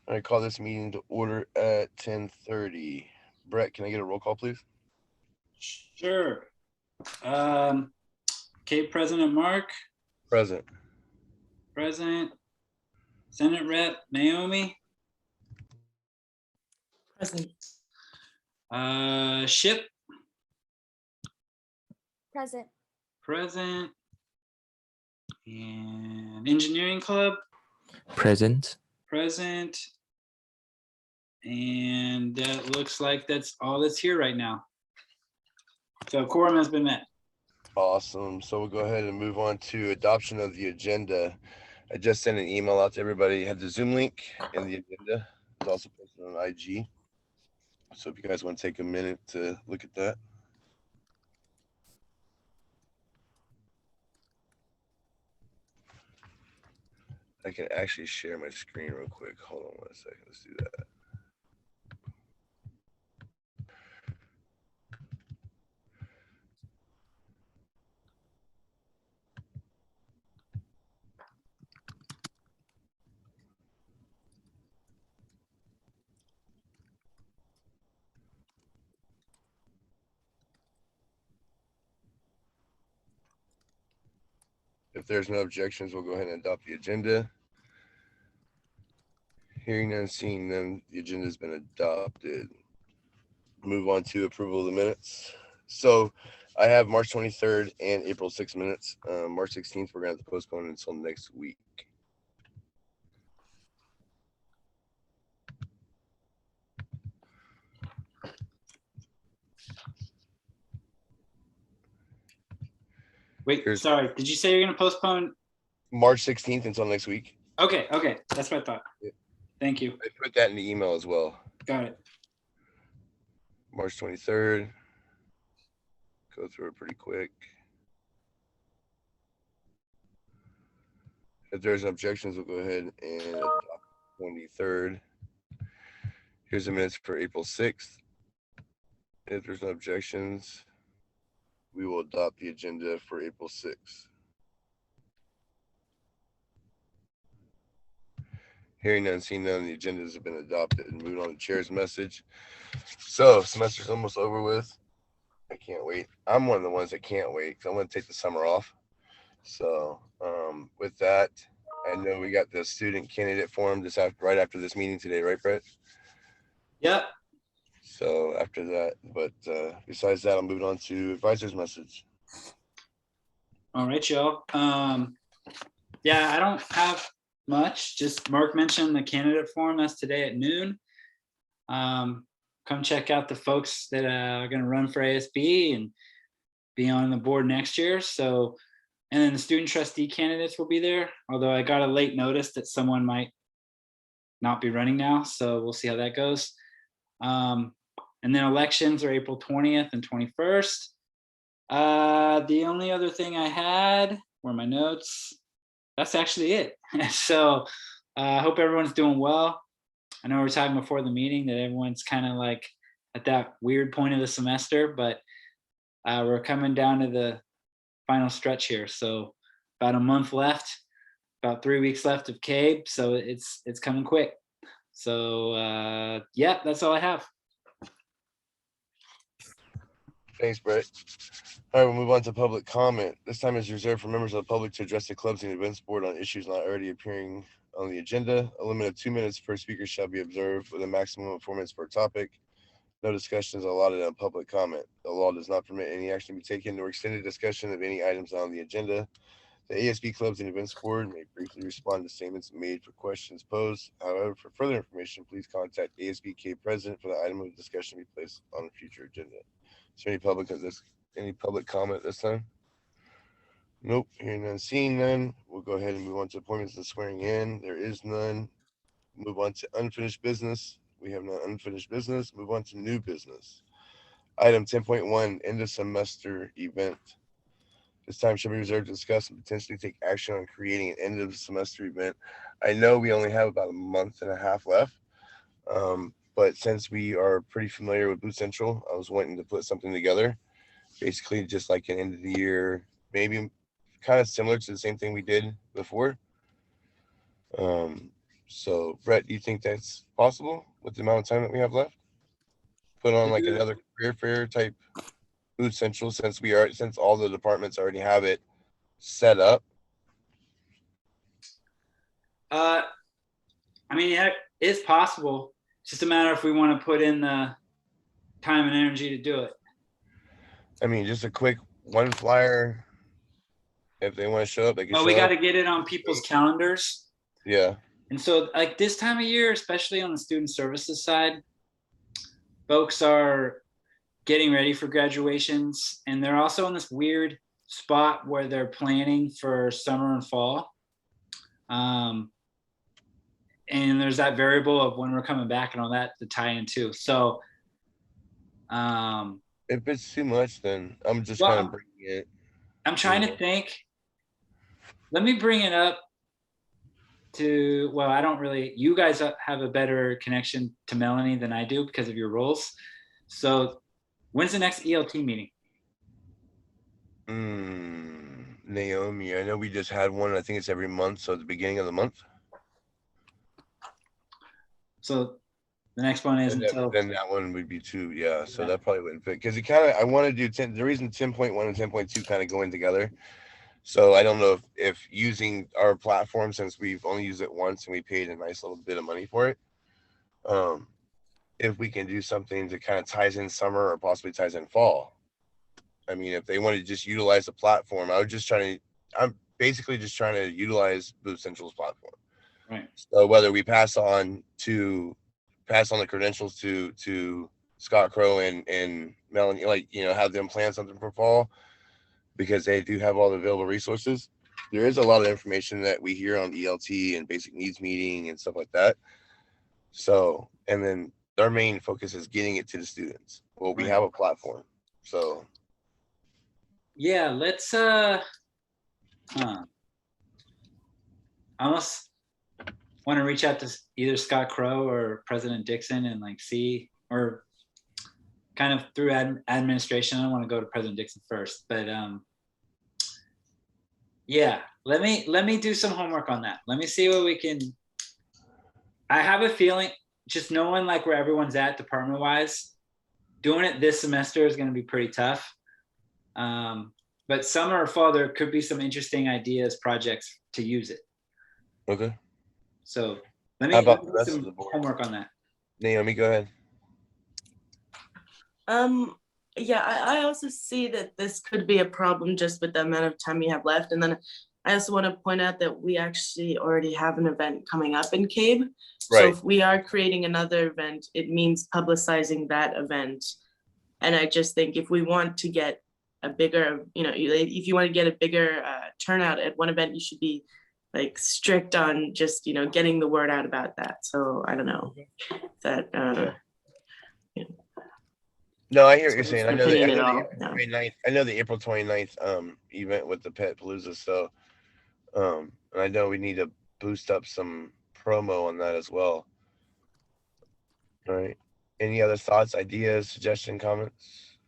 I call this meeting to order at 10:30. Brett, can I get a roll call, please? Sure. Um, Cape President Mark, Present. President, Senate Rep Naomi, Present. Ship, Present. present, and Engineering Club, Present. present. And that looks like that's all that's here right now. So quorum has been met. Awesome. So we'll go ahead and move on to adoption of the agenda. I just sent an email out to everybody. You have the Zoom link and the agenda. It's also posted on IG. So if you guys want to take a minute to look at that. I can actually share my screen real quick. Hold on 1 second. Let's do that. If there's no objections, we'll go ahead and adopt the agenda. Hearing none, seeing none, the agenda has been adopted. Move on to approval of the minutes. So I have March 23rd and April 6th minutes. March 16th, we're going to have to postpone until next week. Wait, Here's- sorry. Did you say you're going to postpone? March 16th until next week. Okay. That's what I thought. Yeah. Thank you. I put that in the email as well. Got it. March 23rd. Go through it pretty quick. If there's objections, we'll go ahead and adopt 23rd. Here's the minutes for April 6th. If there's no objections, we will adopt the agenda for April 6th. Hearing none, seeing none, the agendas have been adopted. And moving on to chair's message. So semester's almost over with. I can't wait. I'm one of the ones that can't wait because I want to take the summer off. So with that, I know we got the student candidate forum right after this meeting today, right, Brett? Yep. So after that, but besides that, I'm moving on to advisor's message. All right, y'all. Yeah, I don't have much. Just Mark mentioned the candidate forum. That's today at noon. Come check out the folks that are going to run for ASB and be on the board next year. So, and then the student trustee candidates will be there. Although I got a late notice that someone might not be running now. So we'll see how that goes. And then elections are April 20th and 21st. The only other thing I had were my notes. That's actually it. So I hope everyone's doing well. I know we were talking before the meeting that everyone's kind of like at that weird point of the semester, but we're coming down to the final stretch here. So about a month left, about 3 weeks left of Caeb. So it's coming quick. So yeah, that's all I have. Thanks, Brett. All right, we'll move on to public comment. This time is reserved for members of the public to address the clubs and events board on issues not already appearing on the agenda. A limit of 2 minutes per speaker shall be observed with a maximum of 4 minutes per topic. No discussion is allotted on public comment. The law does not permit any action to be taken or extended discussion of any items on the agenda. The ASB clubs and events board may briefly respond to statements made for questions posed. However, for further information, please contact ASBK president for the item of discussion to be placed on a future agenda. Is there any public comment this time? Nope. Hearing none, seeing none. We'll go ahead and move on to appointments and swearing in. There is none. Move on to unfinished business. We have no unfinished business. Move on to new business. Item 10.1, end of semester event. This time should be reserved to discuss and potentially take action on creating an end of semester event. I know we only have about a month and a half left. But since we are pretty familiar with Blue Central, I was wanting to put something together, basically just like an end of the year, maybe kind of similar to the same thing we did before. So, Brett, do you think that's possible with the amount of time that we have left? Put on like another career fair type Food Central since all the departments already have it set up. I mean, yeah, it's possible. It's just a matter if we want to put in the time and energy to do it. I mean, just a quick one flyer. If they want to show up, they can Well, show we got up. to get it on people's calendars. Yeah. And so, like this time of year, especially on the student services side, folks are getting ready for graduations, and they're also in this weird spot where they're planning for summer and fall. And there's that variable of when we're coming back and all that to tie in too. So, if it's too much, then I'm just well, kind of bringing it. I'm trying to think. Let me bring it up to, well, I don't really, you guys have a better connection to Melanie than I do because of your roles. So when's the next ELT meeting? Naomi, I know we just had one. I think it's every month. So at the beginning of the month. So the next one is until. Then that one would be 2. Yeah. So that probably wouldn't fit because I want to do 10. The reason 10.1 and 10.2 kind of go in together. So I don't know if using our platform, since we've only used it once and we paid a nice little bit of money for it, if we can do something that kind of ties in summer or possibly ties in fall. I mean, if they want to just utilize the platform, I'm basically just trying to utilize Food Central's platform. Right. So whether we pass on the credentials to Scott Crow and Melanie, like, have them plan something for fall, because they do have all the available resources. There is a lot of information that we hear on ELT and basic needs meeting and stuff like that. So, and then our main focus is getting it to the students. Well, we have a platform. So yeah, let's I almost want to reach out to either Scott Crow or President Dixon and like see, or kind of through administration. I don't want to go to President Dixon first, but yeah, let me do some homework on that. Let me see what we can. I have a feeling, just knowing like where everyone's at department wise, doing it this semester is going to be pretty tough. But summer or fall, there could be some interesting ideas, projects to use it. okay. So let me do some homework on that. Naomi, go ahead. Yeah, I also see that this could be a problem just with the amount of time we have left. And then I also want to point out that we actually already have an event coming up in Caeb. Right. So if we are creating another event, it means publicizing that event. And I just think if we want to get a bigger, if you want to get a bigger turnout at one event, you should be like strict on just, getting the word out about that. So I don't know that. No, I hear what you're saying. I know the April 29th event with the Pet Palooza. So and I know we need to boost up some promo on that as well. All right. Any other thoughts, ideas, suggestion, comments?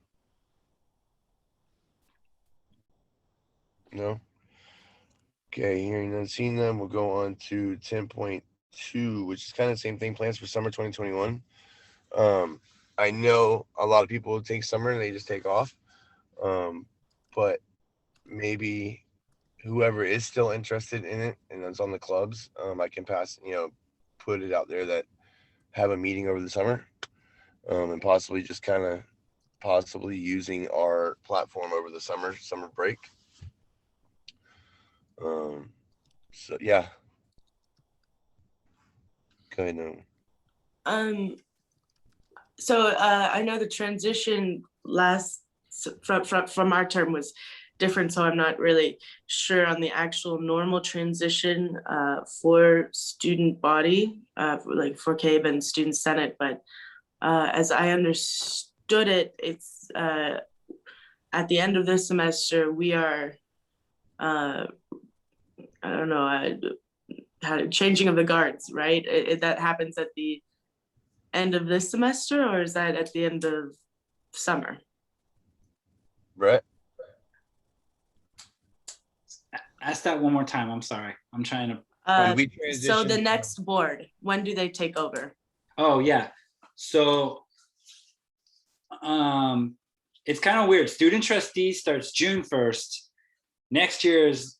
No? Okay, hearing none, seeing them, we'll go on to 10.2, which is kind of the same thing, plans for summer 2021. I know a lot of people take summer and they just take off. But maybe whoever is still interested in it and that's on the clubs, I can put it out there that have a meeting over the summer, and possibly just kind of using our platform over the summer break. So yeah. Go ahead now. So I know the transition from our term was different, so I'm not really sure on the actual normal transition for student body, like for Caeb and student senate. But as I understood it, it's at the end of this semester we are changing of the guards, right? That happens at the end of this semester, or is that at the end of summer? Brett? Ask that one more time. I'm sorry. I'm trying to. When we So the transition- next board, when do they take over? Oh, yeah. So it's kind of weird. Student trustee starts June 1st. Next year's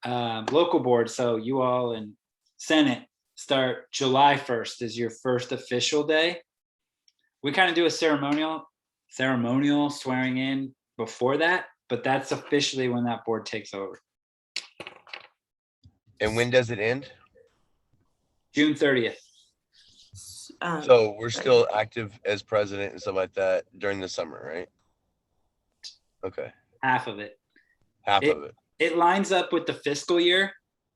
local board, so you all and Senate start July 1st is your first official day. We kind of do a ceremonial swearing in before that, but that's officially when that board takes over. And when does it end? June 30th. So we're still active as president and stuff like that during the summer, right? Okay. Half of it. Half of it. It lines up with the fiscal year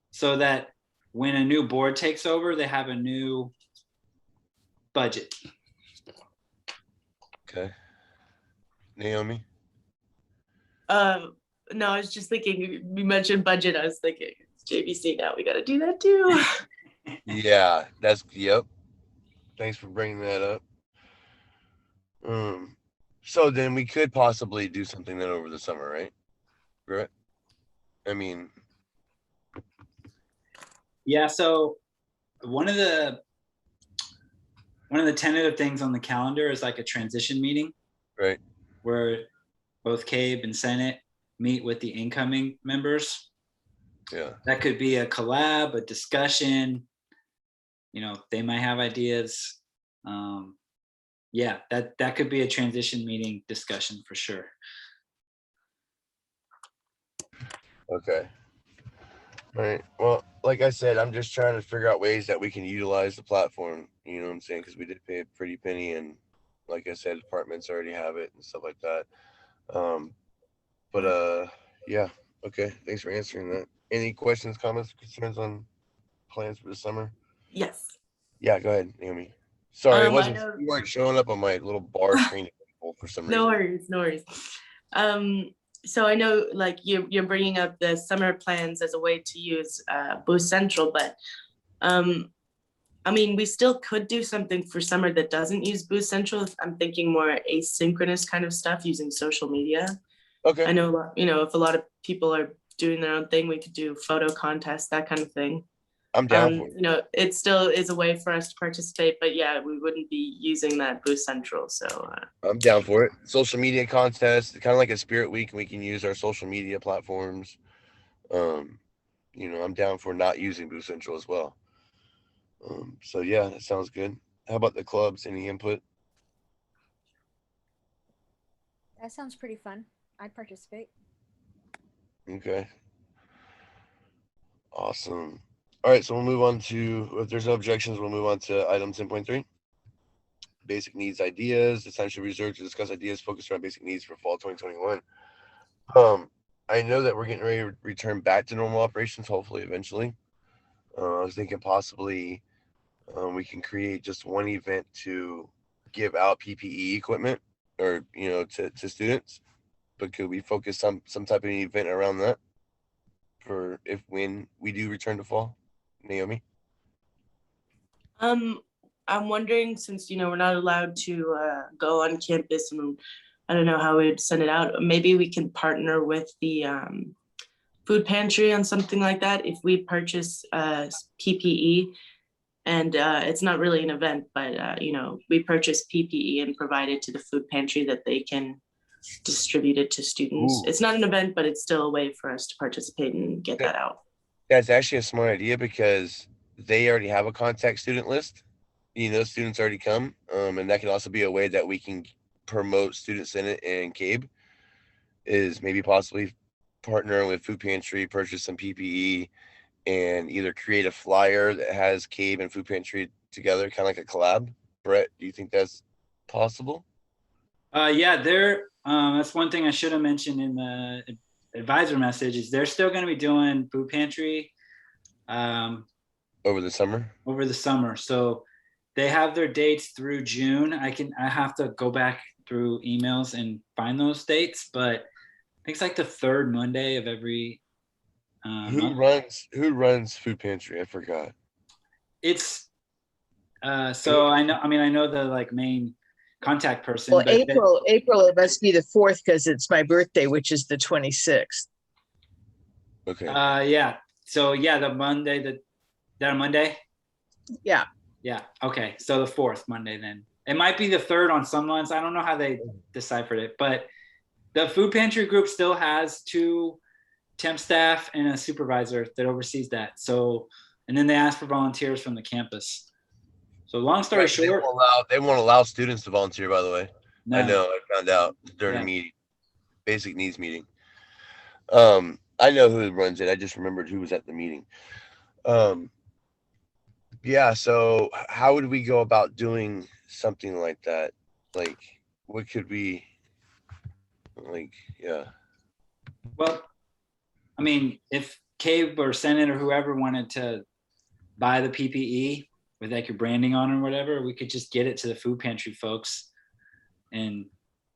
so that when a new board takes over, they have a new budget. Okay. Naomi? No, I was just thinking, you mentioned budget. I was thinking, it's JVC now, we gotta do that too. Yeah, yep. Thanks for bringing that up. So then we could possibly do something then over the summer, right? Right? I mean, Yeah, so one of the tentative things on the calendar is like a transition meeting. right. Where both Caeb and Senate meet with the incoming members. Yeah. That could be a collab, a discussion. They might have ideas. Yeah, that could be a transition meeting discussion for sure. Okay. All right. Well, like I said, I'm just trying to figure out ways that we can utilize the platform. You know what I'm saying? Because we did pay a pretty penny, and like I said, departments already have it and stuff like that. Yeah. Okay. Thanks for answering that. Any questions, comments, concerns on plans for the summer? Yes. Yeah. Go ahead, Naomi. Sorry, it wasn't. I know- You weren't showing up on my little bar screen for some reason. No worries. So I know like you're bringing up the summer plans as a way to use Boost Central, but I mean, we still could do something for summer that doesn't use Boost Central. I'm thinking more asynchronous kind of stuff using social media. Okay. I know, if a lot of people are doing their own thing, we could do photo contests, that kind of thing. I'm down for it. It still is a way for us to participate, but yeah, we wouldn't be using that Boost Central. So I'm down for it. Social media contest, kind of like a Spirit Week, and we can use our social media platforms. I'm down for not using Boost Central as well. So yeah, that sounds good. How about the clubs? Any input? That sounds pretty fun. I'd participate. Okay. Awesome. All right, so we'll move on to, if there's no objections, we'll move on to item 10.3. Basic needs ideas. This time should be reserved to discuss ideas focused around basic needs for fall 2021. I know that we're getting ready to return back to normal operations, hopefully, eventually. I was thinking possibly we can create just one event to give out PPE equipment or, to students. But could we focus on some type of event around that for when we do return to fall? Naomi? I'm wondering, since we're not allowed to go on campus, and I don't know how we'd send it out. Maybe we can partner with the food pantry on something like that. If we purchase PPE, and it's not really an event, but we purchase PPE and provide it to the food pantry that they can distribute it to students. Ooh. It's not an event, but it's still a way for us to participate and get that out. That's actually a smart idea because they already have a contact student list. Students already come, and that can also be a way that we can promote Student Senate and Caeb, is maybe possibly partner with Food Pantry, purchase some PPE, and either create a flyer that has Caeb and Food Pantry together, kind of like a collab. Brett, do you think that's possible? Yeah, that's one thing I should have mentioned in the advisor message is they're still going to be doing food pantry Over the summer. So they have their dates through June. I have to go back through emails and find those dates, but I think it's like the third Monday of every Who month. runs Food Pantry? I forgot. It's so I know the like main contact person. Well, but April, it must be the 4th because it's my birthday, which is the 26th. Okay. Yeah. So yeah, the Monday, that a Monday? Yeah, Yeah. Okay. So the 4th Monday then. It might be the 3rd on some months. I don't know how they deciphered it, but the food pantry group still has 2 temp staff and a supervisor that oversees that. So, and then they ask for volunteers from the campus. So long story Right, short, they won't allow students to volunteer, by the way. I no. know, I found out during Yeah. a meeting, basic needs meeting. I know who runs it. I just remembered who was at the meeting. Yeah, so how would we go about doing something like that? Like, what could we, like, yeah. Well, I mean, if Caeb or Senate or whoever wanted to buy the PPE with like your branding on or whatever, we could just get it to the food pantry folks and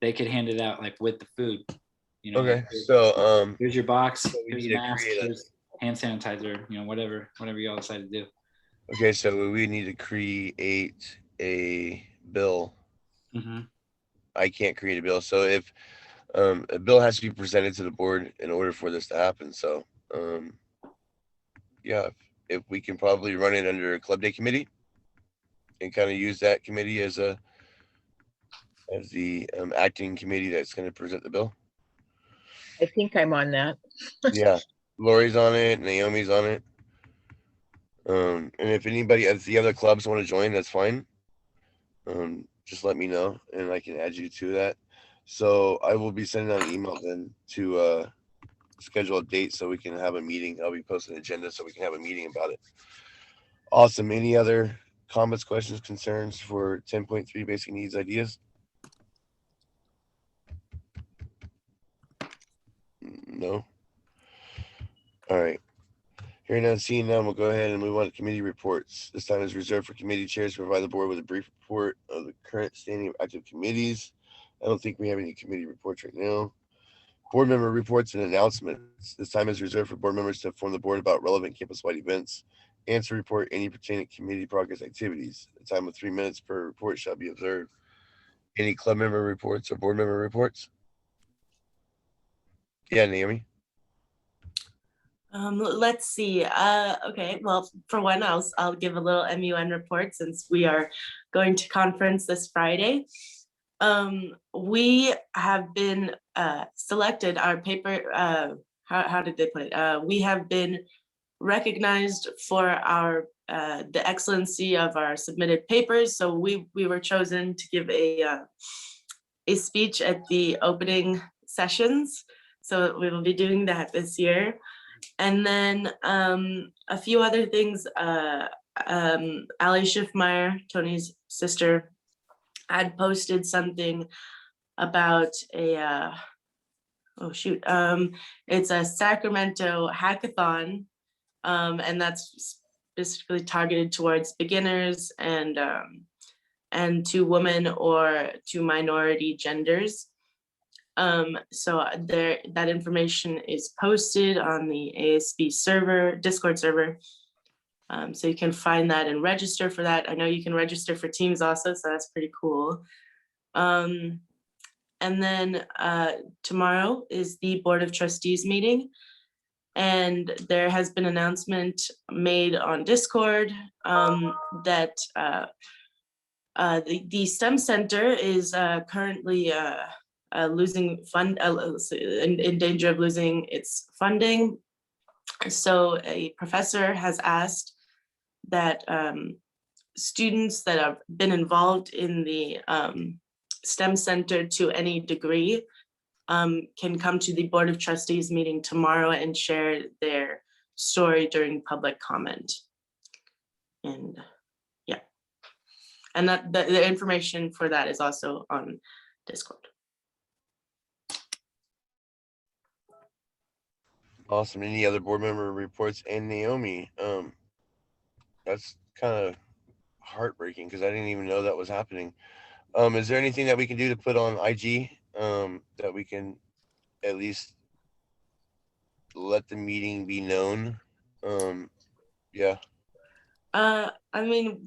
they could hand it out like with the food. You know, Okay, like, so, here's your box, we here's need a to mask, create a- here's hand sanitizer, you know, whatever y'all decide to do. okay, so we need to create a bill. Mm-hmm. I can't create a bill. So if a bill has to be presented to the board in order for this to happen. So yeah, if we can probably run it under a club day committee and kind of use that committee as the acting committee that's going to present the bill. I think I'm on that. Yeah, Lori's on it, Naomi's on it. And if anybody at the other clubs want to join, that's fine. Just let me know and I can add you to that. So I will be sending out an email then to schedule a date so we can have a meeting. I'll be posting an agenda so we can have a meeting about it. Awesome. Any other comments, questions, concerns for 10.3 basic needs ideas? No. All right. Hearing none, seeing none, we'll go ahead and move on to committee reports. This time is reserved for committee chairs to provide the board with a brief report of the current standing of active committees. I don't think we have any committee reports right now. Board member reports and announcements. This time is reserved for board members to inform the board about relevant campus-wide events and to report any pertaining committee progress activities. A time of 3 minutes per report shall be observed. Any club member reports or board member reports? Yeah, Naomi. Let's see. Okay, well, for one, I'll give a little MUN report since we are going to conference this Friday. We have been selected. Our paper. How did they put it? We have been recognized for our the excellency of our submitted papers. So we were chosen to give a speech at the opening sessions. So we will be doing that this year. And then a few other things. Ali Schiffmeyer, Tony's sister, had posted something about a it's a Sacramento hackathon, and that's specifically targeted towards beginners and to women or to minority genders. So that information is posted on the ASB server, Discord server. So you can find that and register for that. I know you can register for teams also, so that's pretty cool. And then tomorrow is the Board of Trustees meeting. And there has been an announcement made on Discord that the STEM Center is currently losing fund, in danger of losing its funding. So a professor has asked that students that have been involved in the STEM Center to any degree can come to the Board of Trustees meeting tomorrow and share their story during public comment. And yeah, and that the information for that is also on Discord. Awesome. Any other board member reports? And Naomi, that's kind of heartbreaking because I didn't even know that was happening. Is there anything that we can do to put on IG that we can at least let the meeting be known? Yeah. I mean,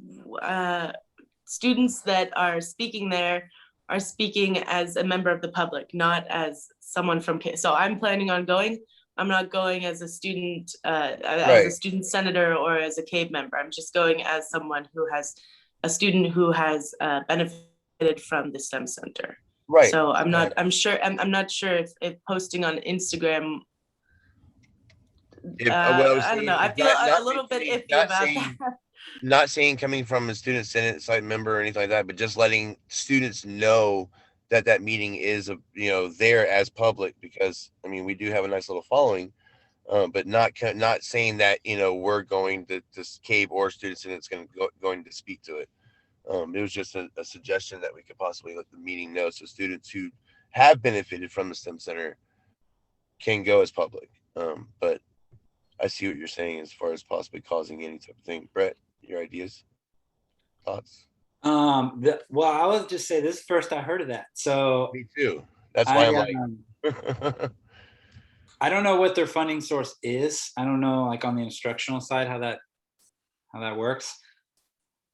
students that are speaking there are speaking as a member of the public, not as someone from Caeb. So I'm planning on going, I'm not going as a student, as Right. a student senator or as a Caeb member. I'm just going as someone who has a student who has benefited from the STEM Center. Right. So I'm not sure if posting on Instagram. What I was I don't saying know. I is feel a little bit iffy about that. Not saying coming from a student senate site member or anything like that, but just letting students know that that meeting is, there as public, because I mean, we do have a nice little following, but not saying that, we're going to Cabe or student senate's going to speak to it. It was just a suggestion that we could possibly let the meeting know, so students who have benefited from the STEM Center can go as public. But I see what you're saying as far as possibly causing any type of thing. Brett, your ideas, thoughts? Well, I was just say this is first I heard of that. So Me too. That's why I'm like, I don't know what their funding source is. I don't know, like on the instructional side, how that works.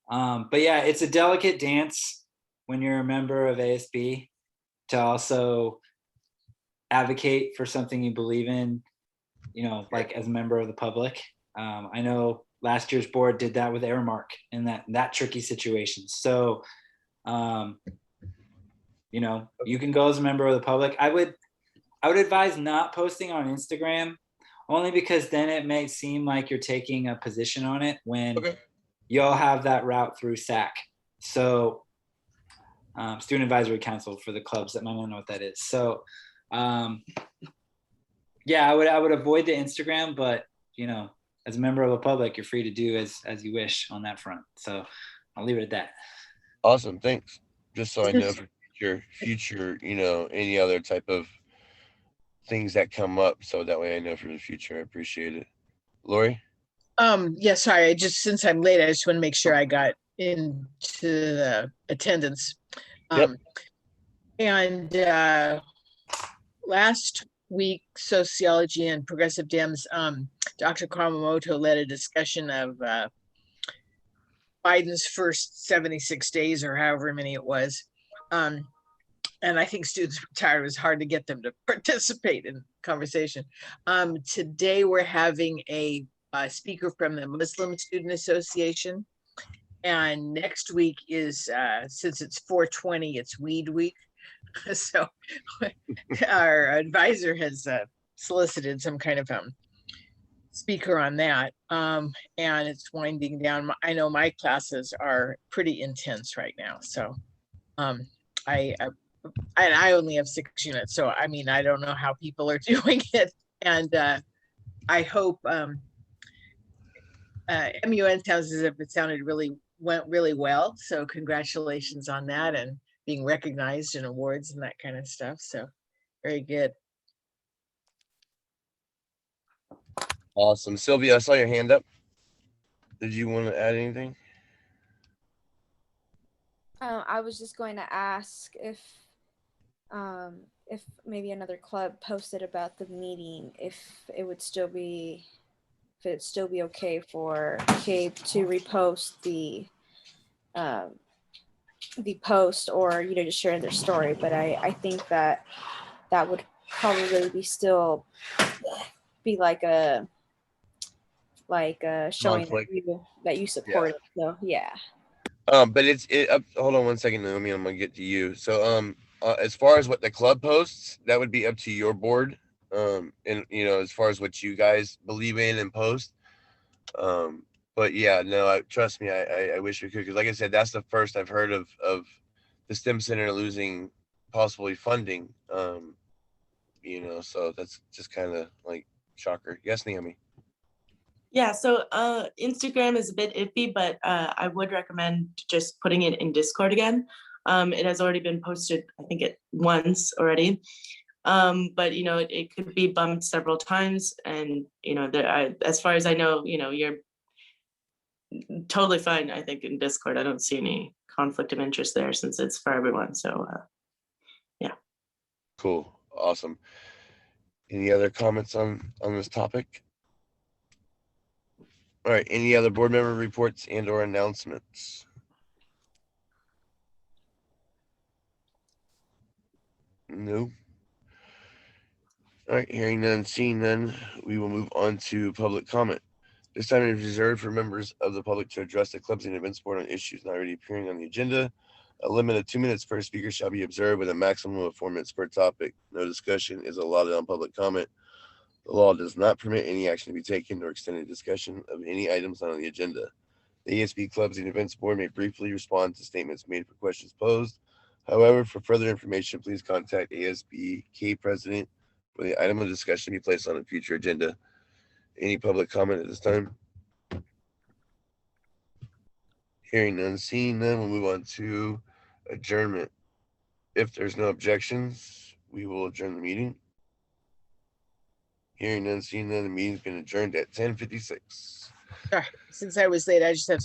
But yeah, it's a delicate dance when you're a member of ASB to also advocate for something you believe in, like as a member of the public. I know last year's board did that with Aramark in that tricky situation. So, you can go as a member of the public. I would advise not posting on Instagram, only because then it may seem like you're taking a position on it when you all have that route through SAC. So, Student Advisory Council for the clubs that might not know what that is. So, yeah, I would avoid the Instagram, but as a member of the public, you're free to do as you wish on that front. So I'll leave it at that. Awesome, thanks. Just so I know for future, any other type of things that come up, so that way I know for the future. I appreciate it. Lori? Yeah, sorry, since I'm late, I just want to make sure I got into the attendance. Yep. And last week, Sociology and Progressive Dems, Dr. Kawamoto led a discussion of Biden's first 76 days or however many it was. And I think students were tired. It was hard to get them to participate in conversation. Today, we're having a speaker from the Muslim Student Association. And next week is, since it's 420, it's Weed Week. So our advisor has solicited some kind of speaker on that. And it's winding down. I know my classes are pretty intense right now. So I only have 6 units. So, I mean, I don't know how people are doing it. And I hope MUN sounds as if it went really well. So congratulations on that and being recognized in awards and that kind of stuff. So very good. Awesome. Sylvia, I saw your hand up. Did you want to add anything? I was just going to ask if maybe another club posted about the meeting, if it'd still be okay for Cabe to repost the post, or just share their story. But I think that would probably be like a showing that you support it. So yeah. But hold on one second, Naomi. I'm gonna get to you. So as far as what the club posts, that would be up to your board. And as far as what you guys believe in and post. But yeah, no, trust me, I wish we could, because like I said, that's the first I've heard of the STEM Center losing possibly funding. So that's just kind of like shocker. Yes, Naomi. Yeah, so Instagram is a bit iffy, but I would recommend just putting it in Discord again. It has already been posted, I think once already. But it could be bumped several times, and as far as I know, you're totally fine, I think, in Discord. I don't see any conflict of interest there since it's for everyone. So yeah. Cool. Awesome. Any other comments on this topic? All right. Any other board member reports and or announcements? No. All right, hearing none, seeing none, we will move on to public comment. This time it is reserved for members of the public to address the clubs and events board on issues not already appearing on the agenda. A limit of 2 minutes per speaker shall be observed with a maximum of 4 minutes per topic. No discussion is allotted on public comment. The law does not permit any action to be taken or extended discussion of any items not on the agenda. The ASB Clubs and Events Board may briefly respond to statements made for questions posed. However, for further information, please contact ASB Caeb President for the item of discussion to be placed on a future agenda. Any public comment at this time? Hearing none, seeing none, we'll move on to adjournment. If there's no objections, we will adjourn the meeting. Hearing none, seeing none, the meeting's been adjourned at 10:56. Since I was late, I just have